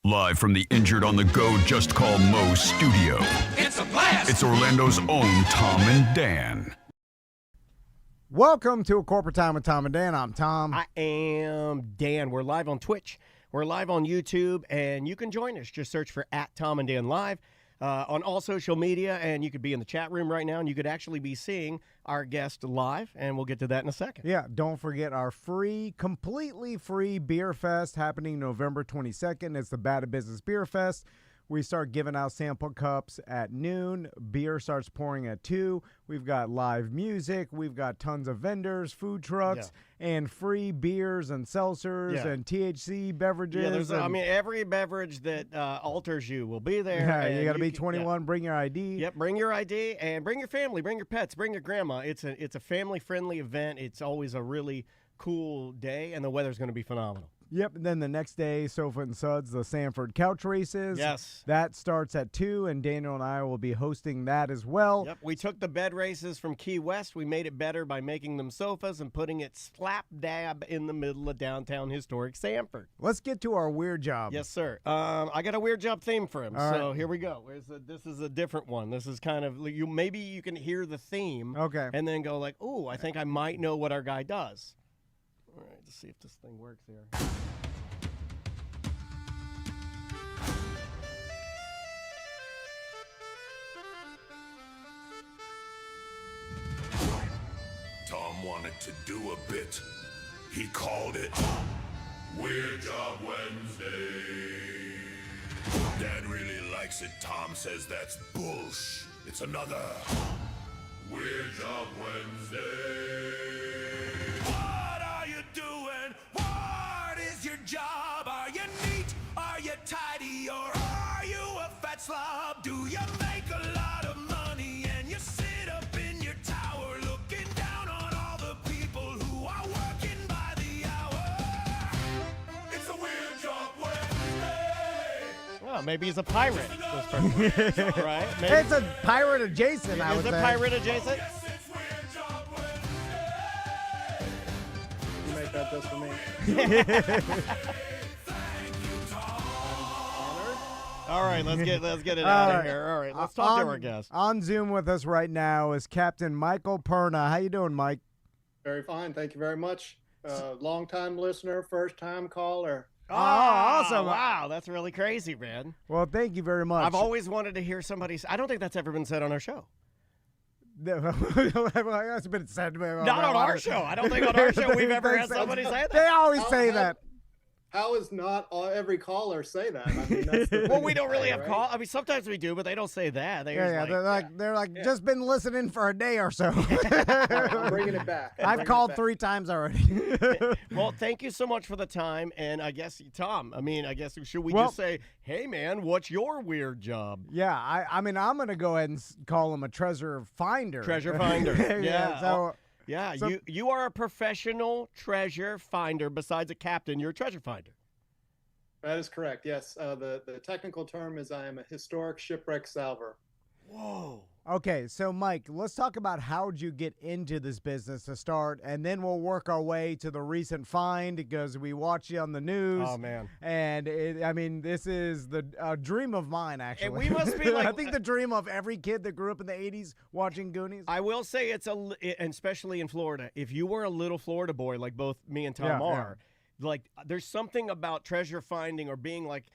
Live from the Injured on the Go Just Call Mo studio. It's a blast! It's Orlando's own Tom and Dan. Welcome to A Corporate Time with Tom and Dan. I'm Tom. I am Dan. We're live on Twitch. We're live on YouTube, and you can join us. Just search for @TomandDanLive on all social media, and you could be in the chat room right now, and you could actually be seeing our guest live, and we'll get to that in a second. Yeah, don't forget our completely free beer fest happening November 22nd. It's the Bad Business Beer Fest. We start giving out sample cups at noon. Beer starts pouring at 2. We've got live music. We've got tons of vendors, food trucks, and free beers and seltzers and THC beverages. Yeah, every beverage that alters you will be there. Yeah, you got to be 21. Bring your ID. Yep, bring your ID and bring your family, bring your pets, bring your grandma. It's a family-friendly event. It's always a really cool day, and the weather's going to be phenomenal. Yep, and then the next day, Sofa and Suds, the Sanford Couch Races. Yes. That starts at 2, and Daniel and I will be hosting that as well. Yep, we took the bed races from Key West. We made it better by making them sofas and putting it slap dab in the middle of downtown historic Sanford. Let's get to our weird job. Yes, sir. I got a weird job theme for him, so right. Here we go. This is a different one. This is kind of, maybe you can hear the theme and then go like, ooh, I think I might know what our guy does. All right, let's see if this thing works here. Tom wanted to do a bit. He called it Weird Job Wednesday. Dad really likes it. Tom says that's bullsh. It's another Weird Job Wednesday. What are you doing? What is your job? Are you neat? Are you tidy? Or are you a fat slob? Do you make a lot of money and you sit up in your tower looking down on all the people who are working by the hour? It's a Weird Job Wednesday. Oh, maybe he's a pirate. This person. Right? Maybe. It's a pirate adjacent, I would say. Is it pirate adjacent? Yes, it's Weird Job Wednesday. You make that just for me. Thank you, Tom. All right, let's get it out of here. All right, let's talk to our guest. On Zoom with us right now is Captain Michael Perna. How you doing, Mike? Very fine. Thank you very much. Long-time listener, first-time caller. Oh, awesome. Wow, that's really crazy, man. Well, thank you very much. I've always wanted to hear somebody say, I don't think that's ever been said on our show. That's been said. Not on our show. I don't think on our show we've ever had somebody say that. They always say that. How is not every caller say that? I mean, that's the Well, thing we don't really right? have call. I mean, sometimes we do, but they don't say that. They're like just been listening for a day or so. I'm bringing it back. I've called 3 times already. Well, thank you so much for the time. And I guess, Tom, should we just say, hey, man, what's your weird job? Yeah, I mean, I'm going to go ahead and call him a treasure finder. Treasure finder. Yeah. So, Yeah, So- you are a professional treasure finder. Besides a captain, you're a treasure finder. That is correct. Yes. The technical term is I am a historic shipwreck salver. Whoa. okay, so Mike, let's talk about how'd you get into this business to start, and then we'll work our way to the recent find because we watch you on the news. Oh, man. And this is the dream of mine, actually. And we must be like- I think the dream of every kid that grew up in the 80s watching Goonies. I will say and especially in Florida, if you were a little Florida boy like both me and Tom Yeah, are, like there's something about treasure finding or being like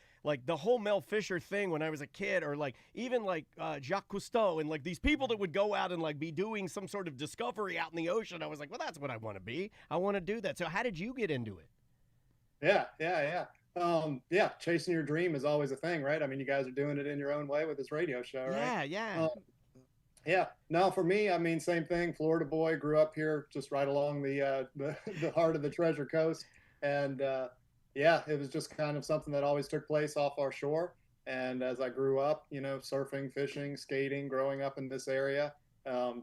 the whole Mel Fisher thing when I was a kid, or like even like Jacques Cousteau and like these people that would go out and like be doing some sort of discovery out in the ocean. I was like, well, that's what I want to be. I want to do that. So how did you get into it? Yeah. Chasing your dream is always a thing, right? I mean, you guys are doing it in your own way with this radio show, right? Yeah. Yeah. No, for me, I mean, same thing. Florida boy, grew up here, just right along the heart of the Treasure Coast, and it was just kind of something that always took place off our shore. And as I grew up, surfing, fishing, skating, growing up in this area,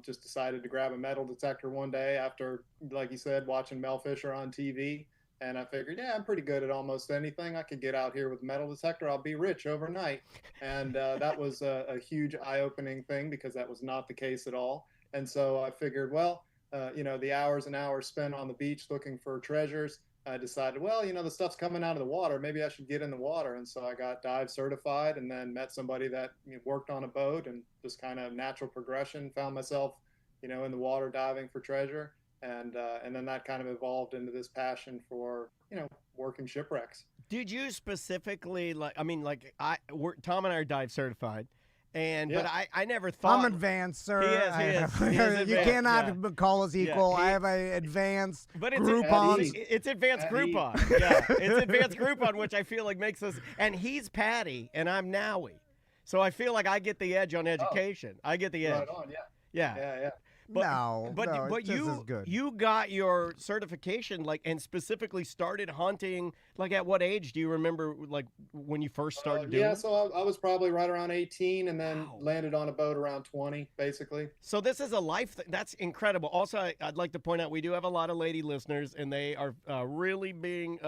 just decided to grab a metal detector one day after, like you said, watching Mel Fisher on TV. And I figured, I'm pretty good at almost anything. I could get out here with a metal detector. I'll be rich overnight. And that was a huge eye-opening thing because that was not the case at all. And so I figured, the hours and hours spent on the beach looking for treasures, I decided, well, the stuff's coming out of the water. Maybe I should get in the water. And so I got dive certified, and then met somebody that worked on a boat, and just kind of natural progression, found myself, in the water diving for treasure. And then that kind of evolved into this passion for, working shipwrecks. Did you specifically Tom and I are dive certified, but I never thought I'm advanced, sir. He is You advanced, cannot call us equal. Yeah, I have an advanced But it's Groupon. It's advanced At Groupon. Yeah, it's advanced Groupon, which I feel like makes us. And he's Patty, and I'm Nowie, so I feel like I get the edge on education. I get the edge. Right on, Yeah. yeah. But you just as good. you got your certification and specifically started hunting at what age do you remember when you first started doing Yeah, it? so I was probably right around 18, and then Wow. landed on a boat around 20, basically. So this is a life that's incredible. Also, I'd like to point out we do have a lot of lady listeners, and they are really being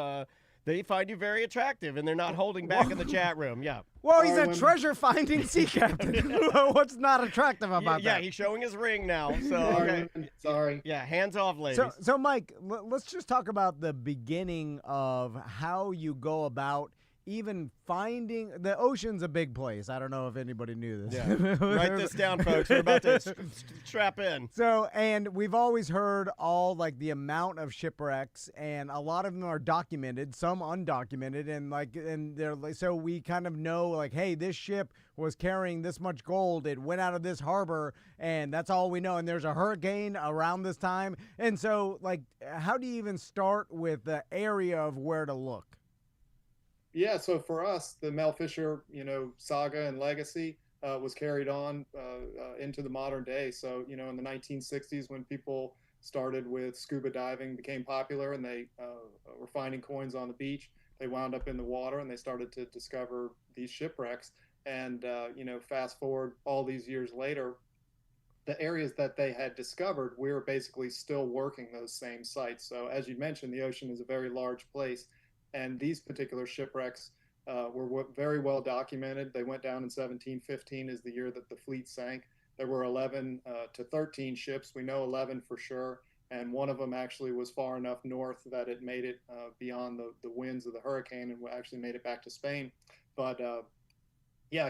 they find you very attractive, and they're not holding back in the chat room. Yeah. Well, he's Sorry, a women. treasure-finding sea captain. What's not attractive about Yeah, that? he's showing his ring now. So Sorry, okay. women. Sorry. Yeah, hands off, ladies. So Mike, let's just talk about the beginning of how you go about even finding the ocean's a big place. I don't know if anybody knew this. Yeah. Write this down, folks. We're about to strap in. So, and we've always heard all the amount of shipwrecks, and a lot of them are documented, some undocumented, and they're so we kind of know hey, this ship was carrying this much gold. It went out of this harbor, and that's all we know. And there's a hurricane around this time, and so how do you even start with the area of where to look? Yeah, so for us, the Mel Fisher, saga and legacy was carried on into the modern day. So, in the 1960s, when people started with scuba diving, became popular, and they were finding coins on the beach, they wound up in the water, and they started to discover these shipwrecks. And, fast forward all these years later, the areas that they had discovered, we were basically still working those same sites. So as you mentioned, the ocean is a very large place. And these particular shipwrecks were very well documented. They went down in 1715 is the year that the fleet sank. There were 11 to 13 ships. We know 11 for sure. And one of them actually was far enough north that it made it beyond the winds of the hurricane, and actually made it back to Spain. But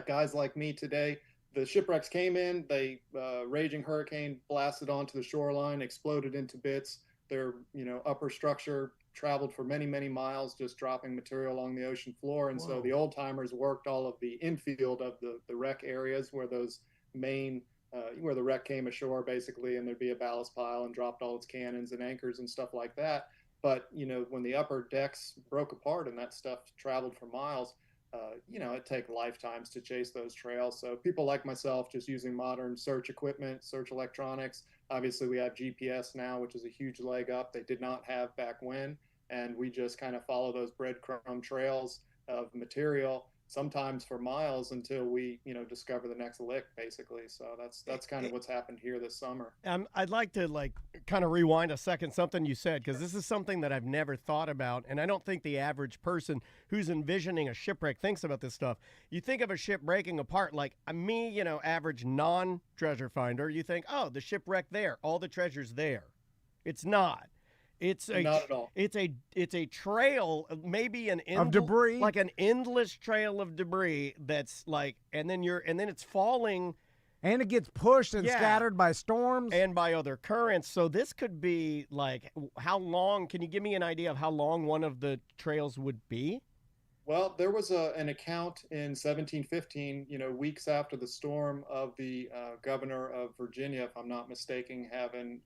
guys like me today, the shipwrecks came in, they raging hurricane blasted onto the shoreline, exploded into bits. Their upper structure traveled for many, many miles, just dropping material along the ocean floor. And so the old timers worked all of the infield of the wreck areas where those main, where the wreck came ashore basically, and there'd be a ballast pile and dropped all its cannons and anchors and stuff like that. But, when the upper decks broke apart and that stuff traveled for miles, it'd take lifetimes to chase those trails. So people like myself, just using modern search equipment, search electronics. Obviously, we have GPS now, which is a huge leg up. They did not have back when. And we just kind of follow those breadcrumb trails of material, sometimes for miles, until we, discover the next lick, basically. So that's kind of what's happened here this summer. I'd like to kind of rewind a second, something you said, because this is something that I've never thought about, and I don't think the average person who's envisioning a shipwreck thinks about this stuff. You think of a ship breaking apart, like me, average non-treasure finder, you think, oh, the shipwreck there, all the treasure's there. It's not. It's Not at all. It's a trail, maybe Of debris, like an endless trail of debris that's and then it's falling, and it gets pushed and scattered by storms and by other currents. So this could be how long? Can you give me an idea of how long one of the trails would be? Well, there was an account in 1715, weeks after the storm, of the governor of Virginia, if I'm not mistaken, having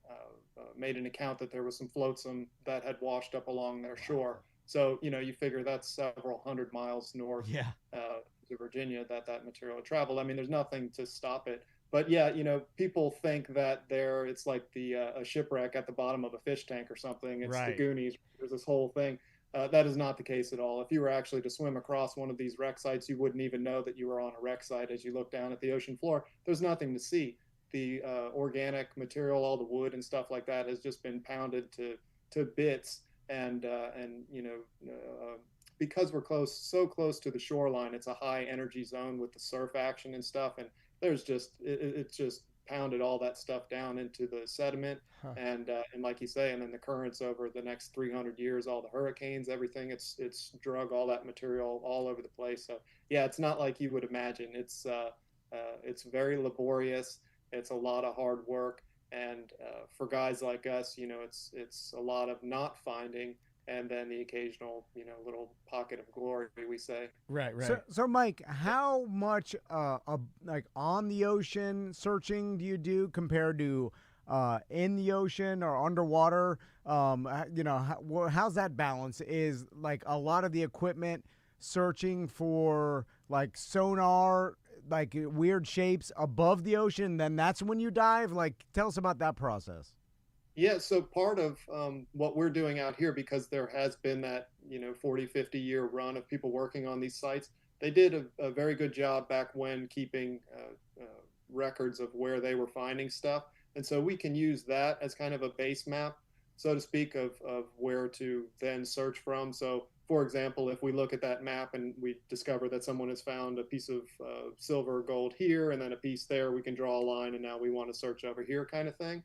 made an account that there was some flotsam that had washed up along their shore. So, you figure that's several hundred miles north to Virginia that material had traveled. I mean, there's nothing to stop it. But yeah, people think that it's like a shipwreck at the bottom of a fish tank or something. It's Right. the Goonies. There's this whole thing. That is not the case at all. If you were actually to swim across one of these wreck sites, you wouldn't even know that you were on a wreck site. As you look down at the ocean floor, there's nothing to see. The organic material, all the wood and stuff like that, has just been pounded to bits. And because we're so close to the shoreline, it's a high energy zone with the surf action and stuff. And there's just it's just pounded all that stuff down into the sediment. And like you say, and then the currents over the next 300 years, all the hurricanes, everything, it's drug all that material all over the place. So yeah, it's not like you would imagine. It's very laborious. It's a lot of hard work. And for guys like us, it's a lot of not finding, and then the occasional, little pocket of glory, we say. Right. So Mike, how much like on the ocean searching do you do compared to in the ocean or underwater? How's that balance? Is like a lot of the equipment searching for like sonar, like weird shapes above the ocean, then that's when you dive? Like, tell us about that process. Yeah, so part of what we're doing out here, because there has been that 40, 50-year run of people working on these sites, they did a very good job back when keeping records of where they were finding stuff. And so we can use that as kind of a base map, so to speak, of where to then search from. So for example, if we look at that map and we discover that someone has found a piece of silver or gold here and then a piece there, we can draw a line and now we want to search over here, kind of thing.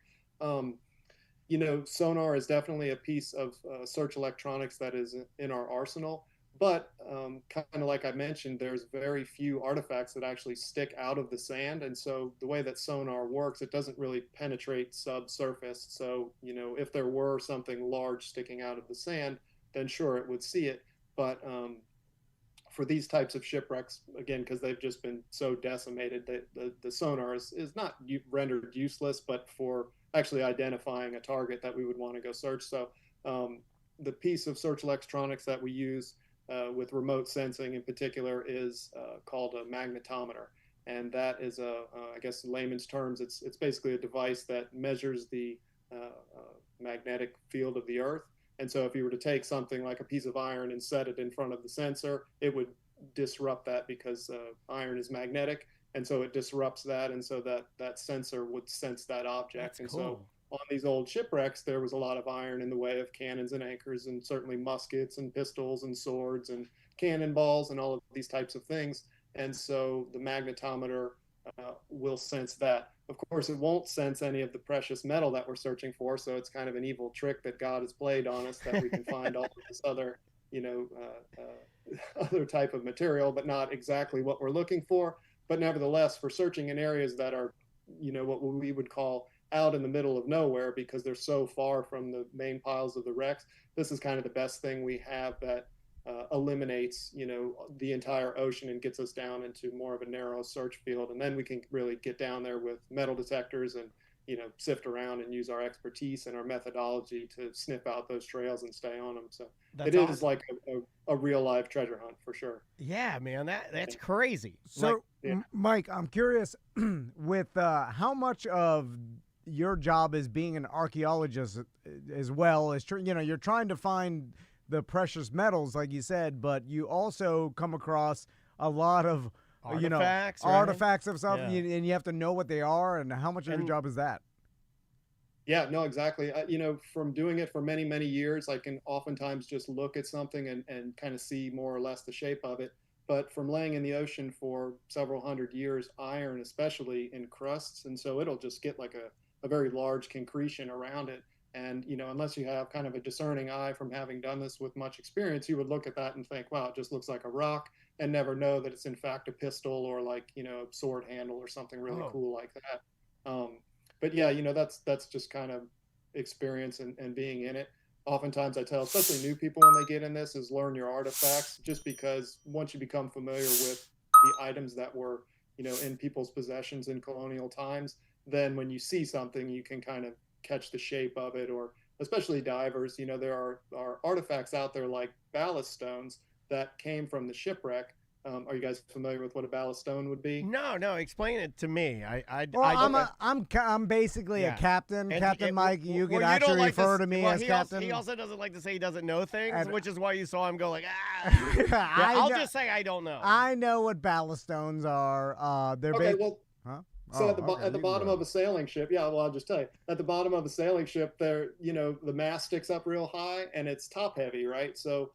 Sonar is definitely a piece of search electronics that is in our arsenal. But kind of like I mentioned, there's very few artifacts that actually stick out of the sand. And so the way that sonar works, it doesn't really penetrate subsurface. So, if there were something large sticking out of the sand, then sure, it would see it. But for these types of shipwrecks, again, because they've just been so decimated, the sonar is not rendered useless, but for actually identifying a target that we would want to go search. So the piece of search electronics that we use with remote sensing in particular is called a magnetometer. And that is I guess in layman's terms, it's basically a device that measures the magnetic field of the Earth. And so if you were to take something like a piece of iron and set it in front of the sensor, it would disrupt that because iron is magnetic. And so it disrupts that. And so that sensor would sense that object. That's and cool. So on these old shipwrecks, there was a lot of iron in the way of cannons and anchors, and certainly muskets and pistols and swords and cannonballs and all of these types of things. And so the magnetometer will sense that. Of course, it won't sense any of the precious metal that we're searching for. So it's kind of an evil trick that God has played on us, that we can find all of this other, other type of material, but not exactly what we're looking for. But nevertheless, for searching in areas that are, what we would call out in the middle of nowhere, because they're so far from the main piles of the wrecks, this is kind of the best thing we have that eliminates, the entire ocean and gets us down into more of a narrow search field. And then we can really get down there with metal detectors and, sift around and use our expertise and our methodology to sniff out those trails and stay on them. So That's it is awesome. like a real live treasure hunt for sure. Yeah, man, that's crazy. So, yeah. Mike, I'm curious with how much of your job is being an archaeologist as well as, you're trying to find the precious metals, like you said, but you also come across a lot of Artifacts, right? artifacts of stuff, Yeah. and you have to know what they are. And how much of your job is that? Yeah, no, exactly. From doing it for many, many years, I can oftentimes just look at something and kind of see more or less the shape of it. But from laying in the ocean for several hundred years, iron especially encrusts, and so it'll just get like a very large concretion around it. And, unless you have kind of a discerning eye from having done this with much experience, you would look at that and think, wow, it just looks like a rock, and never know that it's in fact a pistol or like, a sword handle or something really cool like that. But yeah, that's just kind of experience and being in it. Oftentimes I tell, especially new people when they get in this, is learn your artifacts, just because once you become familiar with the items that were, in people's possessions in colonial times, then when you see something, you can kind of catch the shape of it. Or especially divers, there are artifacts out there like ballast stones that came from the shipwreck. Are you guys familiar with what a ballast stone would be? No, explain it to me. I'm basically a captain, And Captain Mike. You well, could you actually don't like refer to me as he captain. he also doesn't like to say he doesn't know things, And- which is why you saw him go like, ah. I'll just say I don't know. I know what ballast stones are. They're Okay, big. well, Huh? so Oh, at the okay, at the you bottom go. of a sailing ship, yeah, well, I'll just tell you, at the bottom of a sailing ship, there, the mast sticks up real high and it's top heavy, right? So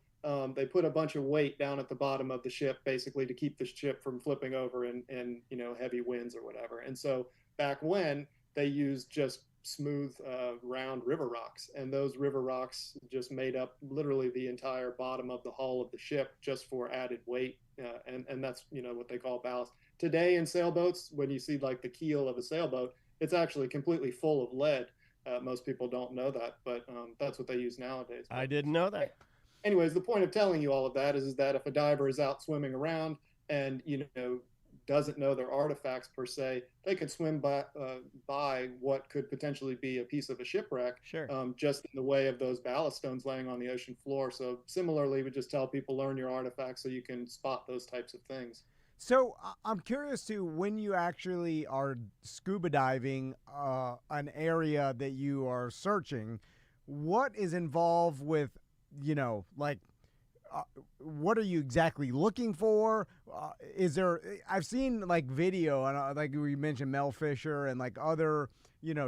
they put a bunch of weight down at the bottom of the ship, basically to keep the ship from flipping over in heavy winds or whatever. And so back when they used just smooth, round river rocks, and those river rocks just made up literally the entire bottom of the hull of the ship just for added weight, and that's what they call ballast. Today in sailboats, when you see like the keel of a sailboat, it's actually completely full of lead. Most people don't know that, but that's what they use nowadays. I didn't know that. Anyways, the point of telling you all of that is that if a diver is out swimming around and doesn't know their artifacts per se, they could swim by what could potentially be a piece of a shipwreck, Sure. Just in the way of those ballast stones laying on the ocean floor. So similarly, we just tell people, learn your artifacts so you can spot those types of things. So I'm curious too, when you actually are scuba diving an area that you are searching, what is involved with, what are you exactly looking for? I've seen like video, and like we mentioned Mel Fisher and like other,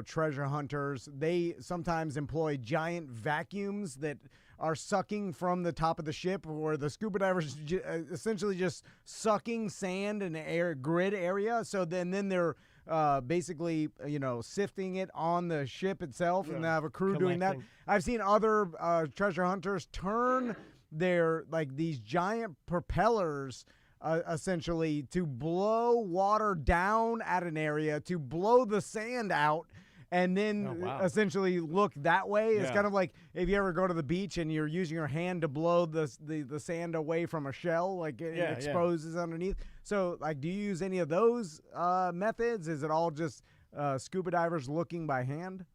treasure hunters. They sometimes employ giant vacuums that are sucking from the top of the ship, or the scuba divers essentially just sucking sand in an grid area. So then they're basically, sifting it on the ship itself, and they have a crew doing that. I've seen other treasure hunters turn their these giant propellers essentially to blow water down at an area to blow the sand out, and then essentially look that way. It's kind of like if you ever go to the beach and you're using your hand to blow the sand away from a shell, like it exposes underneath. So do you use any of those methods? Is it all just scuba divers looking by hand?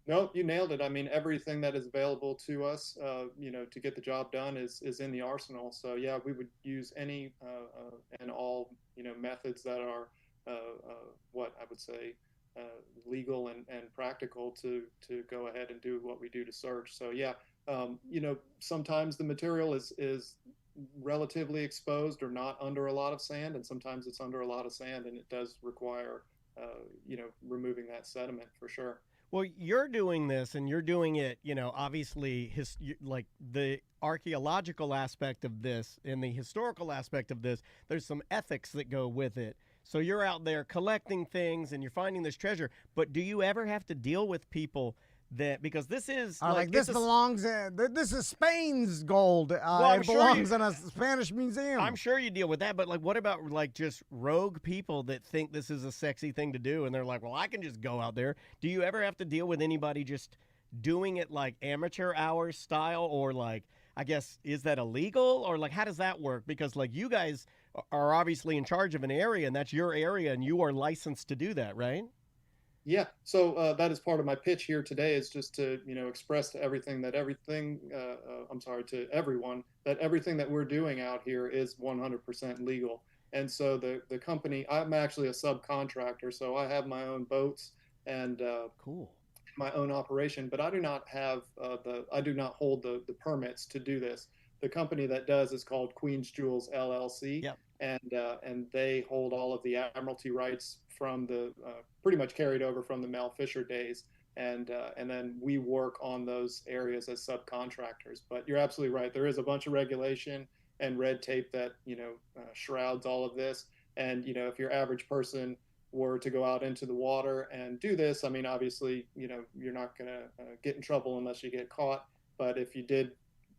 No, you nailed it. I mean, everything that is available to us, to get the job done is in the arsenal. So yeah, we would use any and all, methods that are what I would say legal and practical to go ahead and do what we do to search. So yeah, sometimes the material is relatively exposed or not under a lot of sand, and sometimes it's under a lot of sand, and it does require, removing that sediment for sure. Well, you're doing this, and you're doing it, obviously, like the archaeological aspect of this and the historical aspect of this, there's some ethics that go with it. So you're out there collecting things and you're finding this treasure, but do you ever have to deal with people that, because this is this is Spain's gold. It belongs in a Spanish museum. I'm sure you deal with that, but what about just rogue people that think this is a sexy thing to do, and they're like, well, I can just go out there. Do you ever have to deal with anybody just doing it like amateur hour style, or I guess, is that illegal, or how does that work? Because you guys are obviously in charge of an area, and that's your area, and you are licensed to do that, right? Yeah, so that is part of my pitch here today, is just to express to everything that everything that we're doing out here is 100% legal. And so the company, I'm actually a subcontractor, so I have my own boats and cool, my own operation, but I do not have I do not hold the permits to do this. The company that does is called Queen's Jewels LLC. Yep. And they hold all of the admiralty rights from the pretty much carried over from the Mel Fisher days, and then we work on those areas as subcontractors. But you're absolutely right. There is a bunch of regulation and red tape that shrouds all of this. And if your average person were to go out into the water and do this, I mean, obviously, you're not going to get in trouble unless you get caught. But if you did,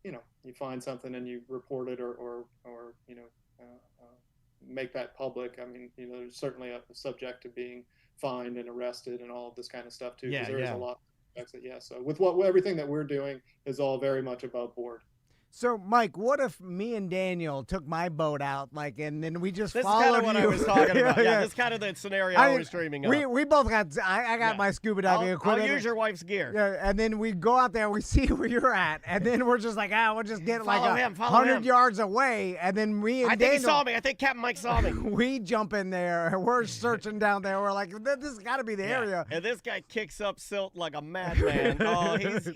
you find something and you report it or make that public, I mean, there's certainly a subject to being fined and arrested and all of this kind of stuff too. Because there is a lot. So with everything that we're doing is all very much above board. So, Mike, what if me and Daniel took my boat out, and then we just this followed is kind of what you? I was talking about. Yeah, this is kind of the scenario I was dreaming of. We both got, I got my scuba diving equipment. I'll use your wife's gear. Yeah, and then we go out there, we see where you're at, and then we're just we'll just get follow 100 yards away, and then Daniel, think he saw me. I think Captain Mike saw me. We jump in there, and we're searching down there. We're like, this has got to be the area. And this guy kicks up silt like a madman.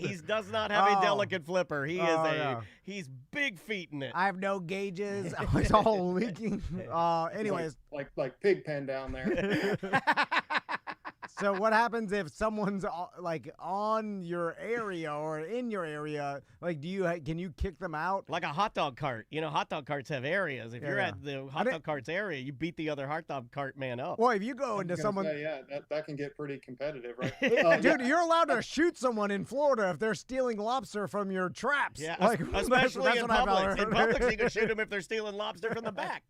He does not have a delicate flipper. He's big feet in it. I have no gauges. It's all leaking. Anyways, like pig pen down there. So what happens if someone's like on your area or in your area? Like, can you kick them out? Like a hot dog cart. You know, hot dog carts have areas. If you're at the hot dog cart's area, you beat the other hot dog cart man up. Well, if you go into someone, that can get pretty competitive, right? Dude, you're allowed to shoot someone in Florida if they're stealing lobster from your traps. Yeah, like, especially in Publix. In Publix, you can shoot them if they're stealing lobster from the back.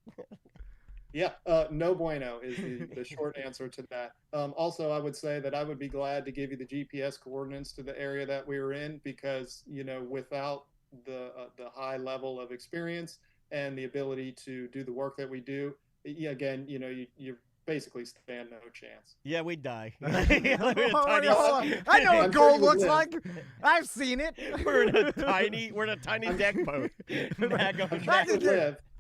Yeah, no bueno is the short answer to that. Also, I would say that I would be glad to give you the GPS coordinates to the area that we were in because, you know, without the high level of experience and the ability to do the work that we do, again, you know, you basically stand no chance. Yeah, we'd die. I know what gold looks like. I've seen it. We're in a tiny deck boat.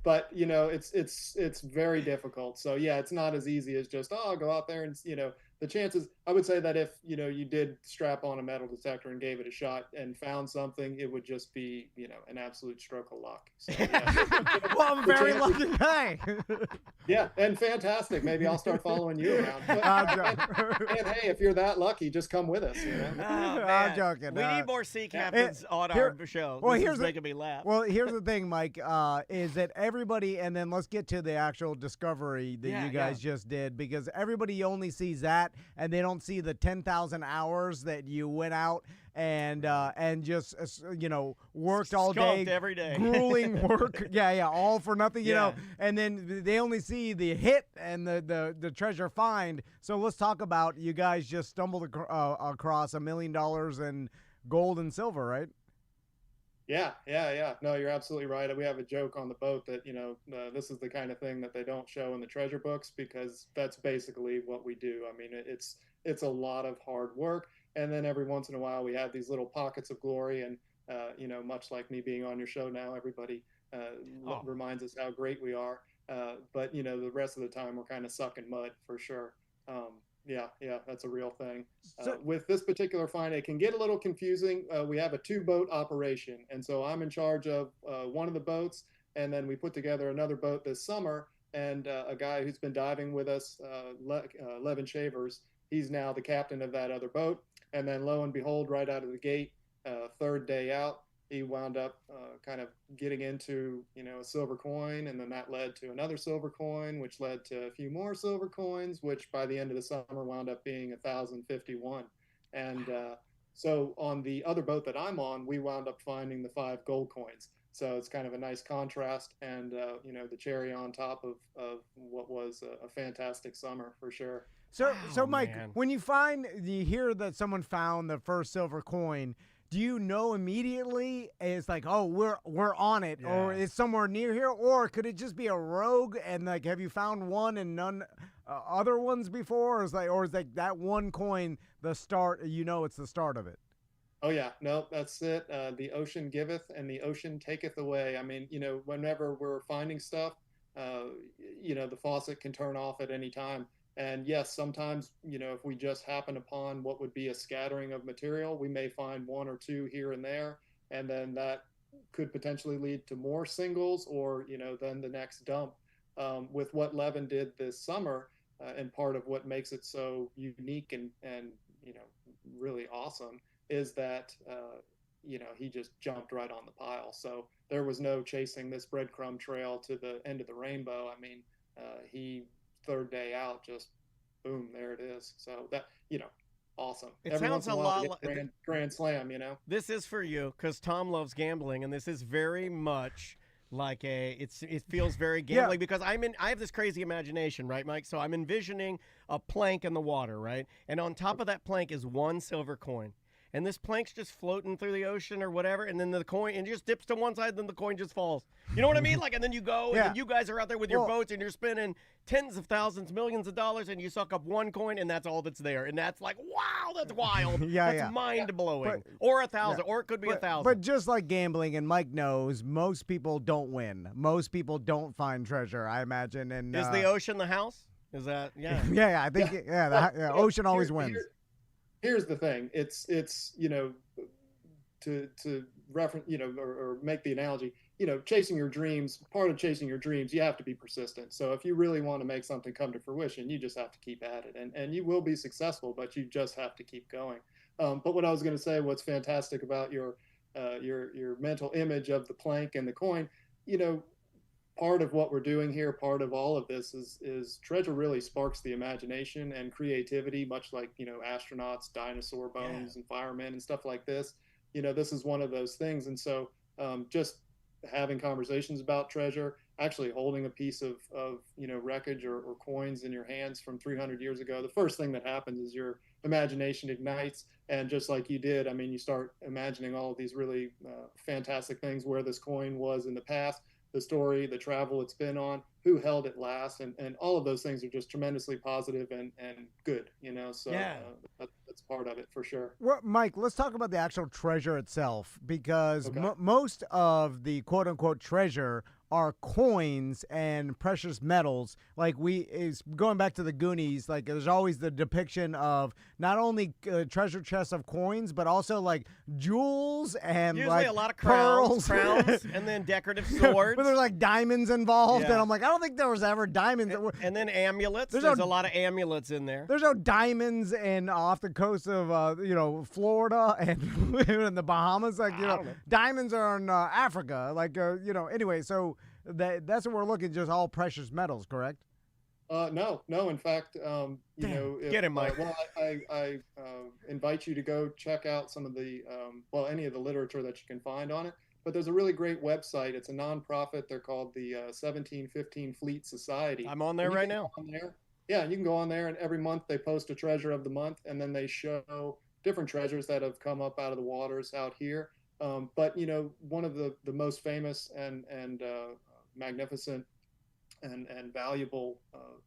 But you know, it's very difficult. So yeah, it's not as easy as just I'll go out there and, you know, the chances. I would say that if, you know, you did strap on a metal detector and gave it a shot and found something, it would just be, you know, an absolute stroke of luck. So, yeah. Well, I'm a very lucky guy. Yeah, and fantastic. Maybe I'll start following you around. And hey, if you're that lucky, just come with us. You know? I'm joking. We need more sea captains on our show. Well, here's making me laugh. Well, here's the thing, Mike, is that everybody, and then let's get to the actual discovery that you guys just did, because everybody only sees that, and they don't see the 10,000 hours that you went out and just, you know, worked all day, every day, grueling work, all for nothing, you know, and then they only see the hit and the treasure find. So let's talk about, you guys just stumbled across $1 million in gold and silver, right? Yeah. No, you're absolutely right. We have a joke on the boat that, you know, this is the kind of thing that they don't show in the treasure books, because that's basically what we do. I mean, it's a lot of hard work. And then every once in a while we have these little pockets of glory. And, you know, much like me being on your show now, everybody reminds us how great we are. But, you know, the rest of the time we're kind of sucking mud for sure. Yeah, that's a real thing. With this particular find, it can get a little confusing. We have a 2-boat operation, and so I'm in charge of one of the boats, and then we put together another boat this summer, and a guy who's been diving with us, Levin Shavers, he's now the captain of that other boat. And then lo and behold, right out of the gate, third day out, he wound up kind of getting into, you know, a silver coin, and then that led to another silver coin, which led to a few more silver coins, which by the end of the summer wound up being 1,051. And so on the other boat that I'm on, we wound up finding the 5 gold coins. So it's kind of a nice contrast, and you know, the cherry on top of what was a fantastic summer for sure. So Mike, when you hear that someone found the first silver coin, do you know immediately it's like, oh, we're on it, or it's somewhere near here, or could it just be a rogue? And like, have you found one and none other ones before, or is like that one coin the start? You know, it's the start of it. Oh yeah, no, that's it. The ocean giveth and the ocean taketh away. I mean, you know, whenever we're finding stuff, you know, the faucet can turn off at any time. And yes, sometimes, you know, if we just happen upon what would be a scattering of material, we may find 1 or 2 here and there, and then that could potentially lead to more singles, or, you know, then the next dump. With what Levin did this summer, and part of what makes it so unique and you know, really awesome is that, you know, he just jumped right on the pile. So there was no chasing this breadcrumb trail to the end of the rainbow. I mean, he, third day out, just boom, there it is. So that, you know, awesome. It sounds a lot like grand slam, you know. This is for you, because Tom loves gambling, and this is very much like it feels very gambling, because I have this crazy imagination, right, Mike? So I'm envisioning a plank in the water, right? And on top of that plank is 1 silver coin. And this plank's just floating through the ocean or whatever, and then the coin, and it just dips to one side, then the coin just falls. You know what I mean? Like, and then you go, and then you guys are out there with your boats, and you're spending tens of thousands, millions of dollars, and you suck up 1 coin, and that's all that's there. And that's like, wow, that's wild. That's mind-blowing. Or 1,000, or it could be 1,000. But just like gambling, and Mike knows, most people don't win. Most people don't find treasure, I imagine. And is the ocean the house? Is that, I think, the ocean always wins. Here's the thing. It's you know, to reference, you know, or make the analogy, chasing your dreams, part of chasing your dreams, you have to be persistent. So if you really want to make something come to fruition, you just have to keep at it, and you will be successful, but you just have to keep going. But what I was going to say, what's fantastic about your mental image of the plank and the coin, part of what we're doing here, part of all of this is treasure really sparks the imagination and creativity, much like, astronauts, dinosaur bones, and firemen and stuff like this. This is one of those things. And so just having conversations about treasure, actually holding a piece of wreckage or coins in your hands from 300 years ago, the first thing that happens is your imagination ignites. And just like you did, I mean, you start imagining all of these really fantastic things, where this coin was in the past, the story, the travel it's been on, who held it last, and all of those things are just tremendously positive and good, so that's part of it for sure. Well, Mike, let's talk about the actual treasure itself, because Okay. most of the quote-unquote treasure are coins and precious metals. Like, is going back to the Goonies, like there's always the depiction of not only treasure chests of coins, but also like jewels and Usually like a lot of pearls. crowns, and then decorative swords. But there's like diamonds involved, Yeah. and I'm like, I don't think there was ever diamonds. And then amulets. There's There's no- a lot of amulets in there. There's no diamonds off the coast of Florida and in the Bahamas. Like, don't know. diamonds are in Africa. Like, anyway, so that's what we're looking, just all precious metals, correct? No. In fact, Get him, Mike. I invite you to go check out some of the, any of the literature that you can find on it. But there's a really great website. It's a nonprofit. They're called the 1715 Fleet Society. I'm on there And you right can now. go on there. Yeah, you can go on there, and every month they post a treasure of the month, and then they show different treasures that have come up out of the waters out here. But one of the most famous and magnificent and valuable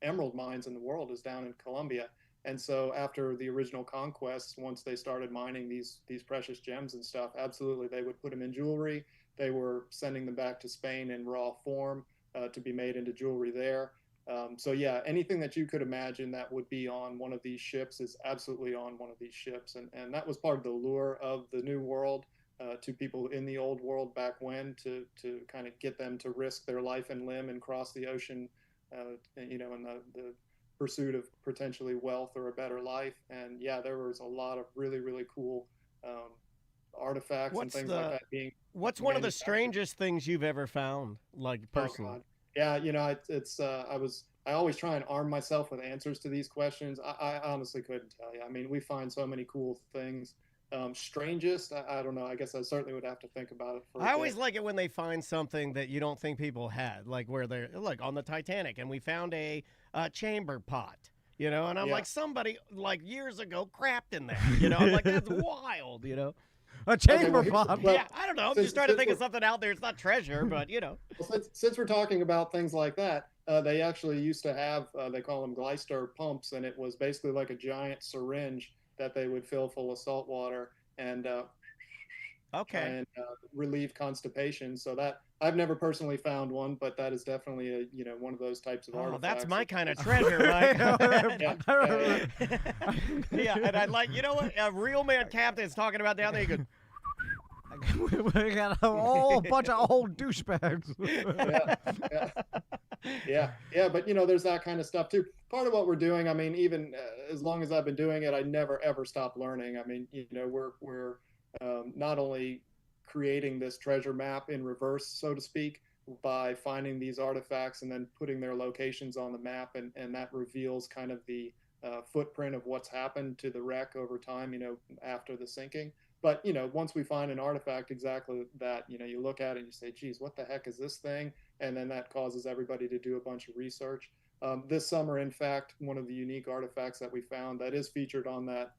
emerald mines in the world is down in Colombia. And so after the original conquests, once they started mining these precious gems and stuff, absolutely, they would put them in jewelry. They were sending them back to Spain in raw form to be made into jewelry there. So yeah, anything that you could imagine that would be on one of these ships is absolutely on one of these ships. And that was part of the lure of the New World to people in the Old World back when, to kind of get them to risk their life and limb and cross the ocean, in the pursuit of potentially wealth or a better life. And yeah, there was a lot of really, really cool artifacts and things like that What's one of the manufactured. strangest things you've ever found, like personally? God. Yeah, I always try and arm myself with answers to these questions. I honestly couldn't tell you. I mean, we find so many cool things. Strangest, I don't know. I guess I certainly would have to think about it for a I always bit. like it when they find something that you don't think people had, like where they're like on the Titanic, and we found a chamber pot, and I'm Yeah. like, somebody like years ago crapped in there, I'm like, that's wild, A chamber Okay, well, pot. well, Yeah, I don't know. I'm since- just trying to since think of we're- something out there. It's not treasure, but Well, since we're talking about things like that, they actually used to have, they call them Gleister pumps, and it was basically like a giant syringe that they would fill full of salt water and okay. and relieve constipation. So that I've never personally found one, but that is definitely one of those types of Oh, artifacts. that's my kind of treasure, Mike. Yeah. Yeah, and I'd like, you know what? A real man captain is talking about down there. He goes, We got a whole bunch of old douchebags. Yeah. But there's that kind of stuff too. Part of what we're doing, I mean, even as long as I've been doing it, I never ever stop learning. I mean, we're not only creating this treasure map in reverse, so to speak, by finding these artifacts and then putting their locations on the map, and that reveals kind of the footprint of what's happened to the wreck over time, after the sinking. But, once we find an artifact exactly that, you look at it and you say, geez, what the heck is this thing? And then that causes everybody to do a bunch of research. This summer, in fact, one of the unique artifacts that we found that is featured on that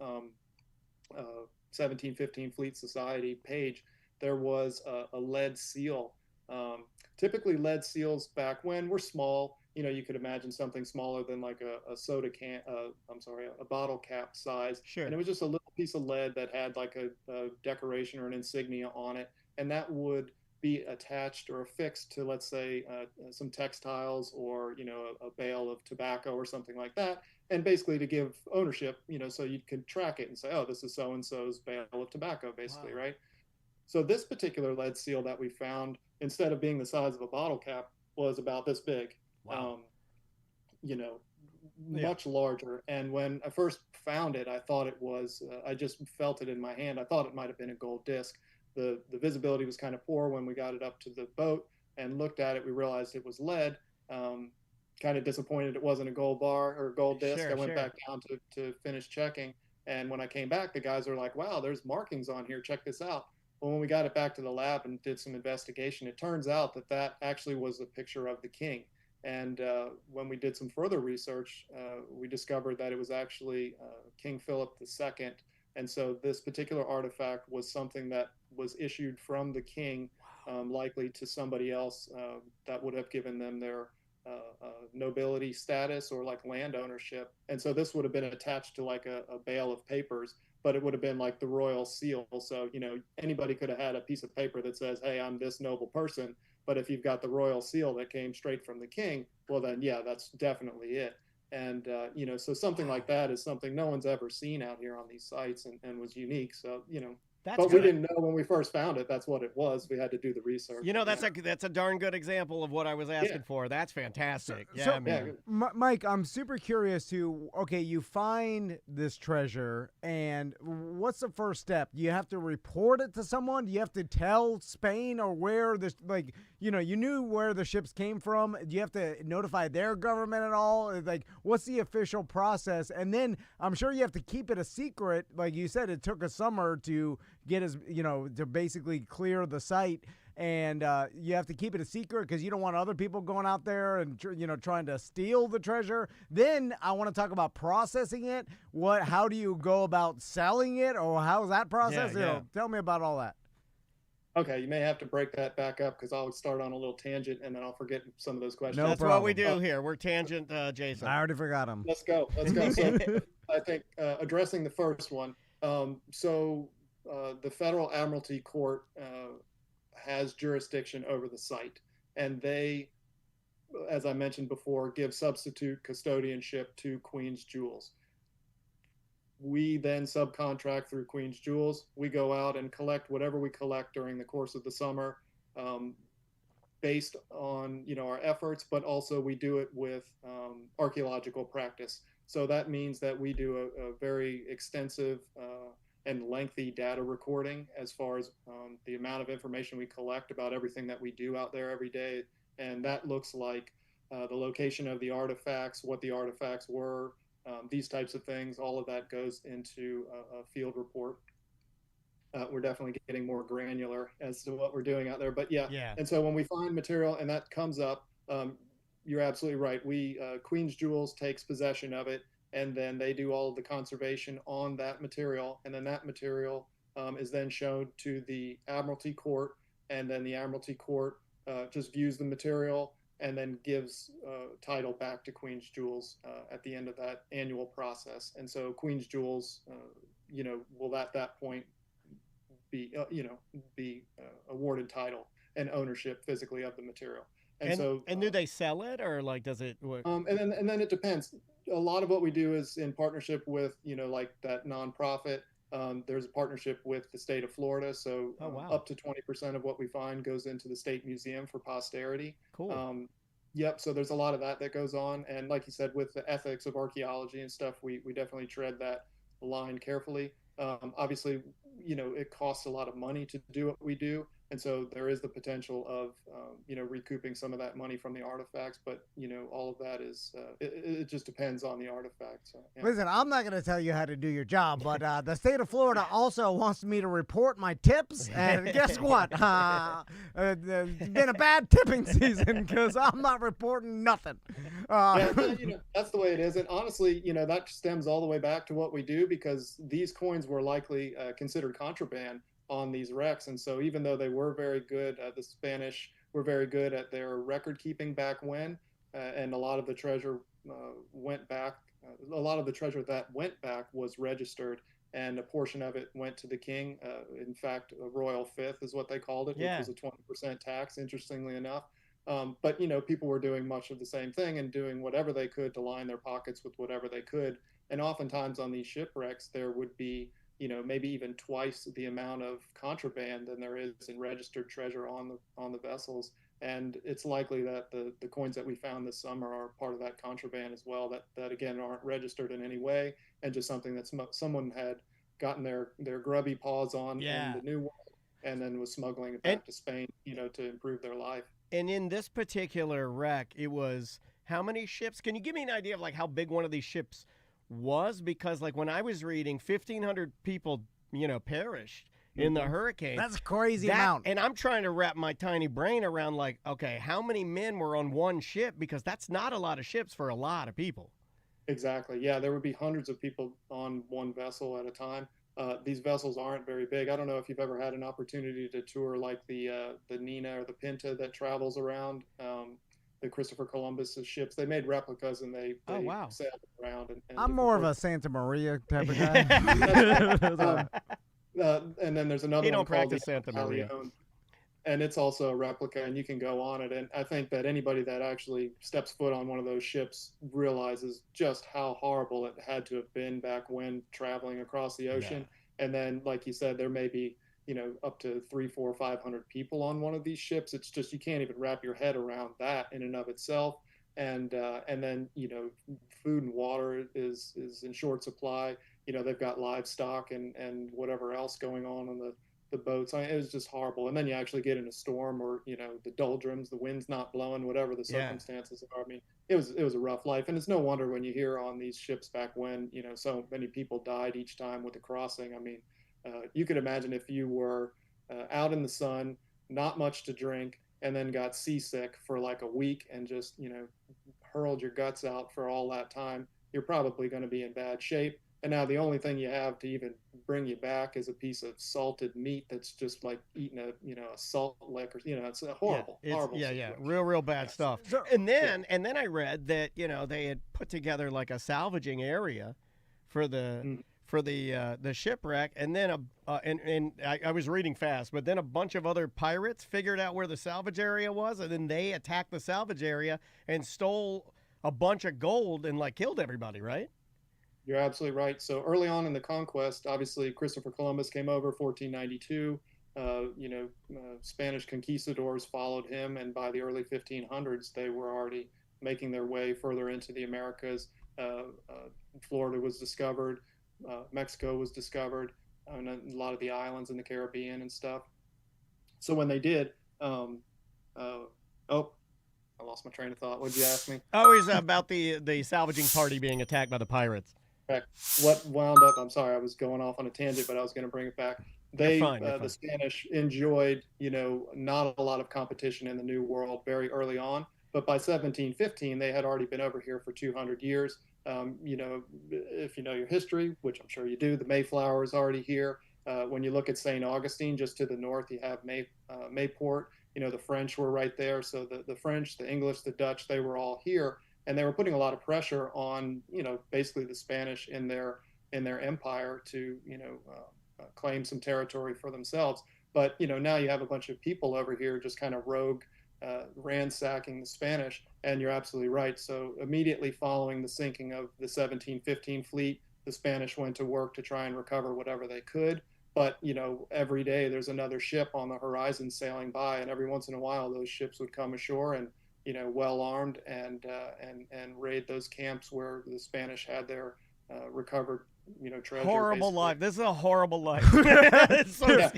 1715 Fleet Society page, there was a lead seal. Typically, lead seals back when were small. You could imagine something smaller than like a soda can, a bottle cap size. Sure. And it was just a little piece of lead that had like a decoration or an insignia on it. And that would be attached or affixed to, let's say, some textiles or, a bale of tobacco or something like that. And basically to give ownership, so you could track it and say, oh, this is so-and-so's bale of tobacco, basically, Wow. right? So this particular lead seal that we found, instead of being the size of a bottle cap, was about this big. Wow. You know, Yeah. much larger. And when I first found it, I thought it was, I just felt it in my hand. I thought it might have been a gold disc. The visibility was kind of poor when we got it up to the boat and looked at it. We realized it was lead. Kind of disappointed it wasn't a gold bar or a gold disc. Sure, I went sure. back down to finish checking. And when I came back, the guys are like, wow, there's markings on here. Check this out. Well, when we got it back to the lab and did some investigation, it turns out that that actually was a picture of the king. And when we did some further research, we discovered that it was actually King Philip II. And so this particular artifact was something that was issued from the king, likely to somebody else that would have given them their nobility status or like land ownership. And so this would have been attached to like a bale of papers, but it would have been like the royal seal. So, you know, anybody could have had a piece of paper that says, hey, I'm this noble person. But if you've got the royal seal that came straight from the king, well, then, yeah, that's definitely it. And, you know, so something like that is something no one's ever seen out here on these sites and was unique. So, you know, That's but good. we didn't know when we first found it, that's what it was. We had to do the research. You know, that's a darn good example of what I was asking Yeah. for. That's fantastic. So- Yeah, man. Mike, I'm super curious to, okay, you find this treasure, and what's the first step? Do you have to report it to someone? Do you have to tell Spain or where this, like, you know, you knew where the ships came from. Do you have to notify their government at all? Like, what's the official process? And then I'm sure you have to keep it a secret. Like you said, it took a summer to get as, you know, to basically clear the site. And you have to keep it a secret because you don't want other people going out there and, you know, trying to steal the treasure. Then I want to talk about processing it. How do you go about selling it, or how's that process? Yeah, You yeah. know, tell me about all that. Okay, you may have to break that back up because I'll start on a little tangent and then I'll forget some of those questions. No That's what we problem. do here. We're tangent, Jason. I already forgot them. Let's go. Let's go. So I think addressing the first one. The Federal Admiralty Court has jurisdiction over the site, and they, as I mentioned before, give substitute custodianship to Queen's Jewels. We then subcontract through Queen's Jewels. We go out and collect whatever we collect during the course of the summer, based on, you know, our efforts, but also we do it with archaeological practice. So that means that we do a very extensive and lengthy data recording as far as the amount of information we collect about everything that we do out there every day. And that looks like the location of the artifacts, what the artifacts were, these types of things. All of that goes into a field report. We're definitely getting more granular as to what we're doing out there. But yeah. And so when we find material and that comes up, you're absolutely right. Queen's Jewels takes possession of it, and then they do all of the conservation on that material. And then that material is then shown to the Admiralty Court, and then the Admiralty Court just views the material and then gives title back to Queen's Jewels at the end of that annual process. And so Queen's Jewels, you know, will at that point be awarded title and ownership physically of the material. And do they sell it, or like does it work? And then it depends. A lot of what we do is in partnership with, you know, like that nonprofit. There's a partnership with the state of Florida, so up to 20% of what we find goes into the state museum for posterity. Cool. Yep. So there's a lot of that goes on, and like you said, with the ethics of archaeology and stuff, we definitely tread that line carefully. Obviously, you know, it costs a lot of money to do what we do, and so there is the potential of you know, recouping some of that money from the artifacts. But you know, all of that is it just depends on the artifact. So, yeah. Listen, I'm not going to tell you how to do your job, but the state of Florida also wants me to report my tips. And guess what? It's been a bad tipping season because I'm not reporting nothing. Yeah, you know, that's the way it is. And honestly, you know, that stems all the way back to what we do, because these coins were likely considered contraband on these wrecks. And so even though they were very good, the Spanish were very good at their record keeping back when, and a lot of the treasure went back. A lot of the treasure that went back was registered, and a portion of it went to the king. In fact, a royal fifth is what they called it, which was a 20% tax, interestingly enough. But, you know, people were doing much of the same thing and doing whatever they could to line their pockets with whatever they could. And oftentimes on these shipwrecks, there would be maybe even twice the amount of contraband than there is in registered treasure on the vessels. And it's likely that the coins that we found this summer are part of that contraband as well, that again aren't registered in any way, and just something that someone had gotten their grubby paws on in the New World, and then was smuggling it back to Spain, to improve their life. And in this particular wreck, it was how many ships? Can you give me an idea of like how big one of these ships was? Because like when I was reading, 1,500 people, perished in the hurricane. That's a crazy amount. And I'm trying to wrap my tiny brain around like, okay, how many men were on one ship? Because that's not a lot of ships for a lot of people. Exactly. Yeah, there would be hundreds of people on one vessel at a time. These vessels aren't very big. I don't know if you've ever had an opportunity to tour like the Nina or the Pinta that travels around, the Christopher Columbus's ships. They made replicas and they sailed around. And I'm more of a Santa Maria type of guy. And then there's another he one don't called practice Santa Maria. And it's also a replica, and you can go on it. And I think that anybody that actually steps foot on one of those ships realizes just how horrible it had to have been back when traveling across the ocean. Yeah. And then, like you said, there may be, up to 300, 400, 500 people on one of these ships. It's just, you can't even wrap your head around that in and of itself. And then, food and water is in short supply. They've got livestock and whatever else going on the boats. It was just horrible. And then you actually get in a storm or, the doldrums, the wind's not blowing, whatever the circumstances are. I mean, it was a rough life. And it's no wonder when you hear on these ships back when, so many people died each time with the crossing. I mean, you could imagine if you were out in the sun, not much to drink, and then got seasick for like a week and just, hurled your guts out for all that time, you're probably going to be in bad shape. And now the only thing you have to even bring you back is a piece of salted meat that's just like eating a salt lick, or it's a horrible situation. Real bad stuff. So, and then I read that they had put together like a salvaging area for the shipwreck, and then I was reading fast, but then a bunch of other pirates figured out where the salvage area was, and then they attacked the salvage area and stole a bunch of gold and like killed everybody, right? You're absolutely right. So early on in the conquest, obviously Christopher Columbus came over 1492. Spanish conquistadors followed him, and by the early 1500s, they were already making their way further into the Americas. Florida was discovered, Mexico was discovered, and a lot of the islands in the Caribbean and stuff. So when they did, I lost my train of thought. What did you ask me? Oh, it's about the salvaging party being attacked by the pirates. What wound up, I'm sorry, I was going off on a tangent, but I was going to bring it back. You're fine. The Spanish enjoyed, not a lot of competition in the New World very early on, but by 1715, they had already been over here for 200 years. If you know your history, which I'm sure you do, the Mayflower is already here. When you look at St. Augustine, just to the north, you have Mayport. The French were right there. So the French, the English, the Dutch, they were all here. And they were putting a lot of pressure on, basically the Spanish in their empire to, claim some territory for themselves. But, now you have a bunch of people over here just kind of rogue, ransacking the Spanish. And you're absolutely right. So immediately following the sinking of the 1715 fleet, the Spanish went to work to try and recover whatever they could. But, every day there's another ship on the horizon sailing by, and every once in a while those ships would come ashore and, well armed and raid those camps where the Spanish had their recovered, treasure. Horrible basically. life. This is a horrible life.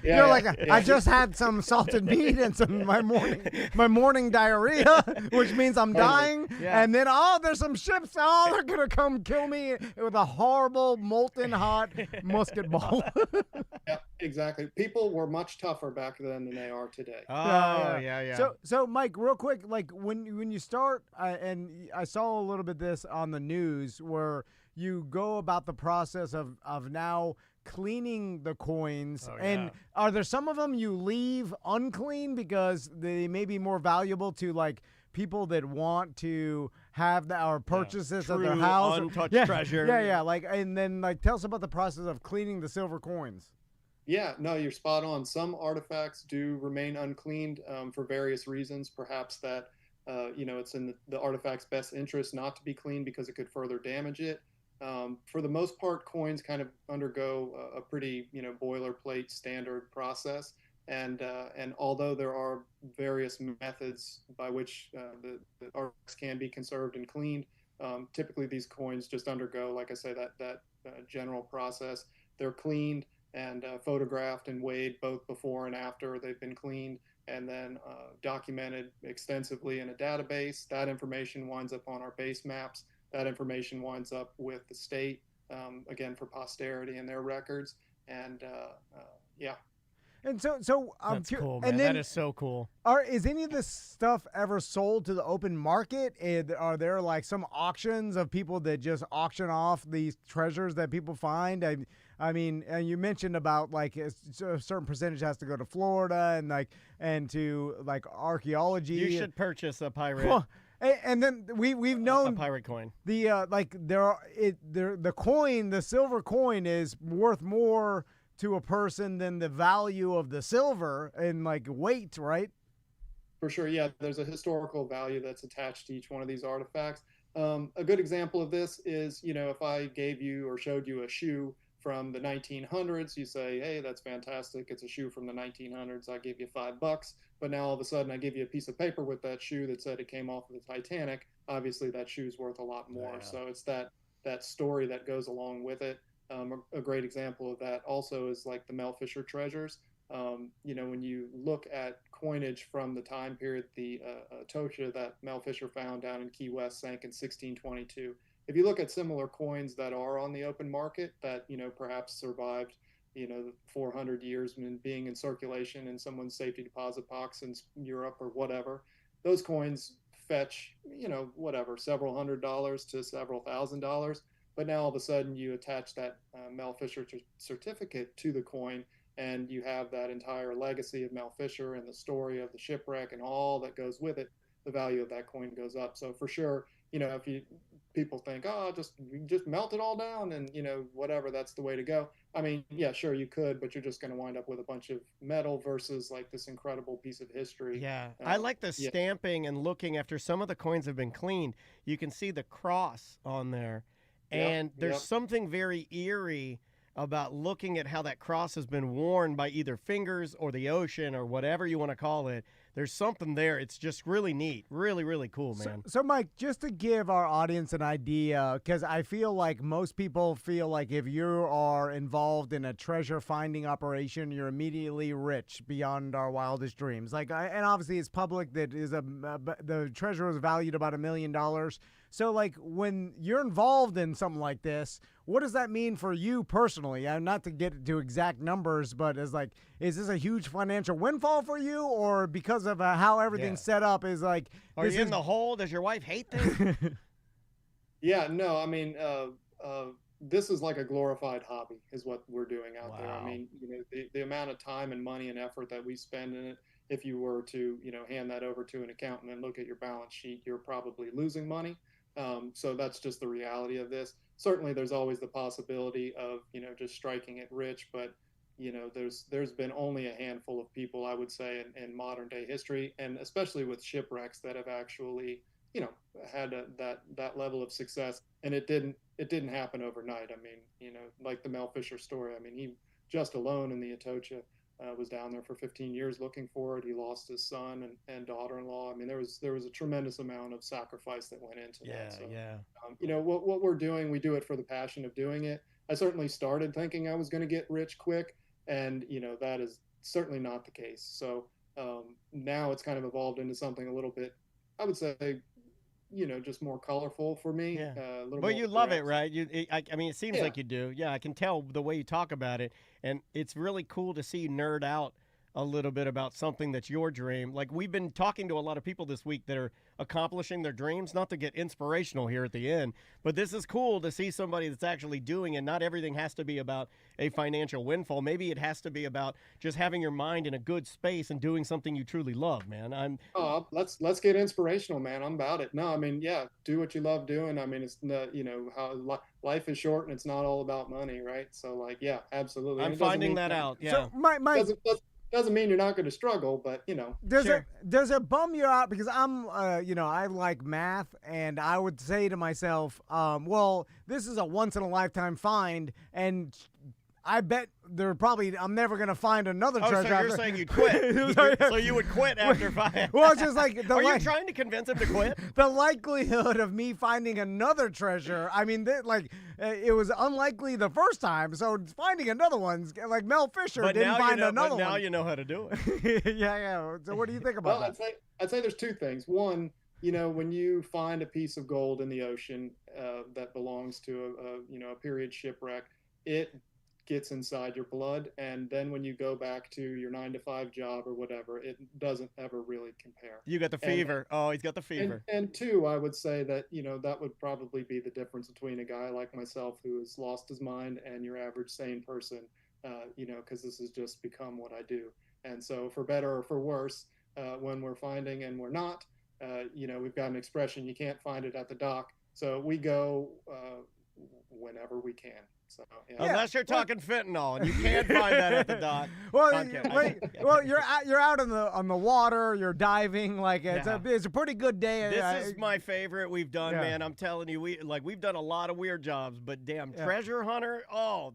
You're like, I just had some salted meat and some my morning diarrhea, which means I'm dying. Yeah. And then there's some ships. They're gonna come kill me with a horrible molten hot musket ball. Yeah, exactly. People were much tougher back then than they are today. Oh, yeah. So Mike, real quick, like when you start, and I saw a little bit this on the news where you go about the process of now cleaning the coins. And are there some of them you leave unclean because they may be more valuable to like people that want to have our purchases of their house? Untouched treasure. Yeah. Like, and then like tell us about the process of cleaning the silver coins. Yeah, no, you're spot on. Some artifacts do remain uncleaned for various reasons. Perhaps that, it's in the artifact's best interest not to be cleaned because it could further damage it. For the most part, coins kind of undergo a pretty, boilerplate standard process. And although there are various methods by which the artifacts can be conserved and cleaned, typically these coins just undergo, like I say, that general process. They're cleaned and photographed and weighed both before and after they've been cleaned, and then documented extensively in a database. That information winds up on our base maps. That information winds up with the state, again, for posterity and their records. And yeah. And so That's cool, man. And then, that is so cool. Is any of this stuff ever sold to the open market? Are there like some auctions of people that just auction off these treasures that people find? I mean, you mentioned about like a certain percentage has to go to Florida and to like archaeology. You should purchase a pirate. Well, and then we've known a pirate coin. The the coin, the silver coin, is worth more to a person than the value of the silver in like weight, right? For sure, yeah. There's a historical value that's attached to each one of these artifacts. A good example of this is, if I gave you or showed you a shoe from the 1900s, you say, hey, that's fantastic. It's a shoe from the 1900s. I give you $5. But now all of a sudden I give you a piece of paper with that shoe that said it came off of the Titanic. Obviously that shoe's worth a lot more. Yeah. So it's that story that goes along with it. A great example of that also is like the Mel Fisher treasures. When you look at coinage from the time period, the Atocha that Mel Fisher found down in Key West sank in 1622. If you look at similar coins that are on the open market that, perhaps survived, 400 years and being in circulation in someone's safety deposit box in Europe or whatever, those coins fetch, several $100s to several $1,000s. But now all of a sudden you attach that Mel Fisher certificate to the coin, and you have that entire legacy of Mel Fisher and the story of the shipwreck and all that goes with it. The value of that coin goes up. So for sure, if people think, just melt it all down and, whatever, that's the way to go. I mean, yeah, sure, you could, but you're just going to wind up with a bunch of metal versus like this incredible piece of history. Yeah. I like the stamping and looking after some of the coins have been cleaned. You can see the cross on there. And there's something very eerie about looking at how that cross has been worn by either fingers or the ocean or whatever you want to call it. There's something there. It's just really neat. Really, really cool, man. So Mike, just to give our audience an idea, because I feel like most people feel like if you are involved in a treasure finding operation, you're immediately rich beyond our wildest dreams. And obviously it's public that the treasure is valued about $1 million. So, like, when you're involved in something like this, what does that mean for you personally? Not to get to exact numbers, but is this a huge financial windfall for you, or because of how everything's set up is like? Are you in the hole? Does your wife hate this? Yeah, no, I mean, this is like a glorified hobby is what we're doing out there. I mean, the amount of time and money and effort that we spend in it, if you were to, hand that over to an accountant and look at your balance sheet, you're probably losing money. So that's just the reality of this. Certainly there's always the possibility of, just striking it rich, but, there's been only a handful of people, I would say, in modern day history, and especially with shipwrecks that have actually, had that level of success. And it didn't happen overnight. I mean, like the Mel Fisher story, I mean, he just alone in the Atocha was down there for 15 years looking for it. He lost his son and daughter-in-law. I mean, there was a tremendous amount of sacrifice that went into that. So, what we're doing, we do it for the passion of doing it. I certainly started thinking I was going to get rich quick, and that is certainly not the case. So now it's kind of evolved into something a little bit, I would say, just more colorful for me. Yeah. But you love it, right? I mean, it seems like you do. Yeah, I can tell the way you talk about it. And it's really cool to see you nerd out a little bit about something that's your dream. Like, we've been talking to a lot of people this week that are accomplishing their dreams, not to get inspirational here at the end, but this is cool to see somebody that's actually doing it. Not everything has to be about a financial windfall. Maybe it has to be about just having your mind in a good space and doing something you truly love, man. Let's get inspirational, man. I'm about it. No, I mean, yeah, do what you love doing. I mean, it's not, how life is short and it's not all about money, right? So, like, yeah, absolutely. I'm finding that out. Yeah. So, Mike, doesn't mean you're not going to struggle, but you know. Does it bum you out? Because I'm, I like math, and I would say to myself, well, this is a once in a lifetime find, and I bet I'm never going to find another treasure. So you're saying you'd quit. So you would quit after 5. Well, it's just like Are you trying to convince him to quit? The likelihood of me finding another treasure, I mean, it was unlikely the first time, so finding another one's like Mel Fisher didn't find another one. Now you know how to do it. Yeah. So what do you think about that? I'd say there's two things. One, when you find a piece of gold in the ocean that belongs to a period shipwreck, it gets inside your blood, and then when you go back to your 9-to-5 job or whatever, it doesn't ever really compare. You got the fever. He's got the fever. And two, I would say that that would probably be the difference between a guy like myself who has lost his mind and your average sane person, because this has just become what I do. And so for better or for worse, when we're finding and we're not, we've got an expression, you can't find it at the dock, so we go whenever we can. So, yeah. Unless you're talking fentanyl, and you can't find that at the dock. Well, you're out on the water, you're diving, like it's a pretty good day. This is my favorite we've done, man. I'm telling you, we've done a lot of weird jobs, but damn, treasure hunter,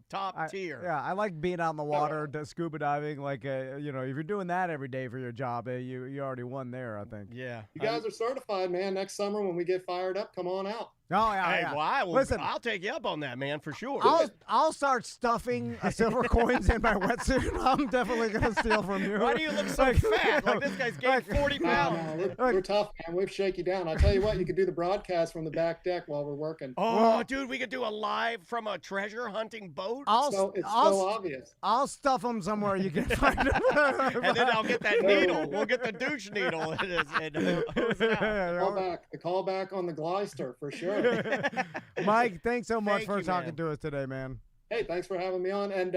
top tier. Yeah, I like being out in the water, scuba diving. Like, if you're doing that every day for your job, you already won there, I think. Yeah, you guys are certified, man. Next summer when we get fired up, come on out. Oh yeah, hey, well, listen, I'll take you up on that, man, for sure. I'll start stuffing silver coins in my wetsuit. I'm definitely gonna steal from you. Why do you look so fat? Like this guy's gained 40 pounds. We're tough, man. We've shake you down. I'll tell you what, you could do the broadcast from the back deck while we're working. Dude, we could do a live from a treasure hunting boat. It's so obvious. I'll stuff them somewhere you can find them. And then I'll get that needle. We'll get the douche needle. The callback on the Gleister for sure. Mike, thanks so much for talking to us today, man. Hey, thanks for having me on. And,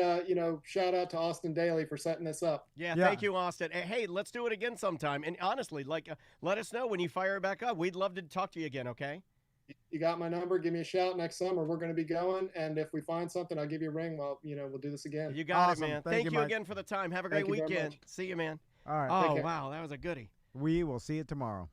shout out to Austin Daly for setting this up. Yeah, thank you, Austin. Hey, let's do it again sometime. And honestly, let us know when you fire it back up. We'd love to talk to you again, okay? You got my number. Give me a shout next summer. We're going to be going. And if we find something, I'll give you a ring. We'll do this again. You got it, man. Thank you again for the time. Have a great weekend. See you, man. All right. Oh, wow. That was a goodie. We will see you tomorrow.